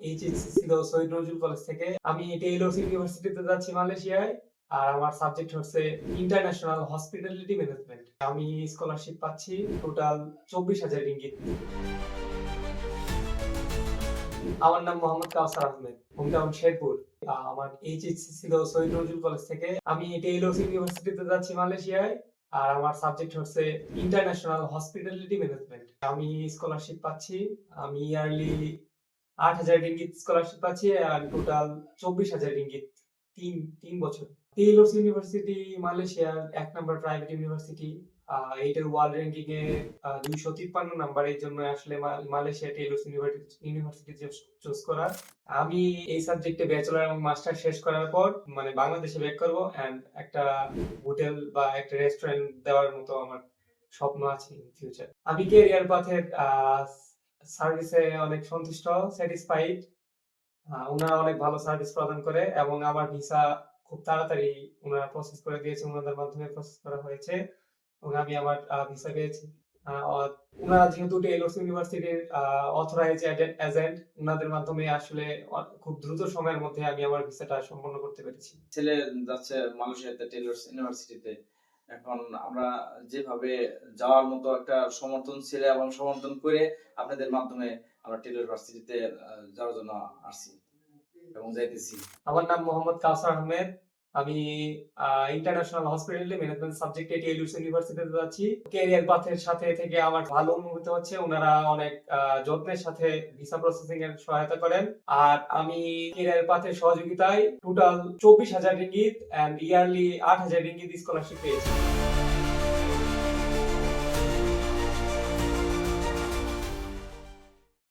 HSC ছিল শহীদ Nazrul college থেকে। আমি টেইলর্স ইউনিভার্সিটিতে যাচ্ছি মালয়েশিয়ায়। আর আমার সাবজেক্ট হচ্ছে ইন্টারন্যাশনাল হসপিটালিটি ম্যানেজমেন্ট। আমি স্কলারশিপ পাচ্ছি টোটাল 24,000 রিঙ্গিত। আমার নাম মোহাম্মদ কাউসার আহমেদ, হোমটাউন শেরপুর। আমার এইচএসসি ছিল শহীদ নজরুল কলেজ থেকে। আমি টেইলর্স ইউনিভার্সিটিতে যাচ্ছি মালয়েশিয়ায়। আর আমার সাবজেক্ট হচ্ছে ইন্টারন্যাশনাল হসপিটালিটি ম্যানেজমেন্ট। আমি স্কলারশিপ পাচ্ছি। আমি ইয়ারলি 8,000 রিঙ্গিত স্কলারশিপ পাচ্ছি আর টোটাল 24,000 রিঙ্গিত তিন বছর। টেইলর্স ইউনিভার্সিটি মালয়েশিয়ার 1 নাম্বার প্রাইভেট ইউনিভার্সিটি। এটার ওয়ার্ল্ড র্যাঙ্কিং এ 253 নাম্বার। এই জন্য আসলে মালয়েশিয়া টেইলর্স ইউনিভার্সিটি চুজ করা। আমি এই সাবজেক্টে ব্যাচেলর এবং মাস্টার শেষ করার পর বাংলাদেশে ব্যাক করব এন্ড একটা হোটেল বা একটা রেস্টুরেন্ট দেওয়ার মতো আমার স্বপ্ন আছে ইন ফিউচার। আমি ক্যারিয়ার পাথে সার্ভিসে অনেক সন্তুষ্ট, স্যাটিসফাইড। ওনারা অনেক ভালো সার্ভিস প্রদান করে এবং আমার ভিসা খুব তাড়াতাড়ি ওনারা প্রসেস করে দিয়েছে, ওনাদের মাধ্যমে প্রসেস করা হয়েছে এবং আমি আমার ভিসা পেয়েছি। ওনারা যেহেতু টেইলর্স ইউনিভার্সিটির অথরাইজ এজেন্ট, ওনাদের মাধ্যমে আসলে খুব দ্রুত সময়ের মধ্যে আমি আমার ভিসাটা সম্পন্ন করতে পেরেছি। ছেলে যাচ্ছে মালয়েশিয়াতে টেইলর্স ইউনিভার্সিটিতে। এখন আমরা যেভাবে যাওয়ার মতো একটা সমর্থন ছেলে এবং সমর্থন করে আপনাদের মাধ্যমে আমরা টেইলর ইউনিভার্সিটিতে যাওয়ার জন্য আসছি এবং যাইতেছি। আমার নাম মোহাম্মদ কাউসার আহমেদ। আমি ইন্টারন্যাশনাল হসপিটালিটি ম্যানেজমেন্ট সাবজেক্টে টেইলর্স ইউনিভার্সিটিতে যাচ্ছি। ক্যারিয়ার পাথের সাথে থেকে আমার ভালো অনুভূতি হচ্ছে। ওনারা অনেক যত্নের সাথে ভিসা প্রসেসিং এর সহায়তা করেন। আর আমি ক্যারিয়ার পাথের সহযোগিতায় total 24,000 ringgit and yearly 8,000 ringgit scholarship পেয়েছি।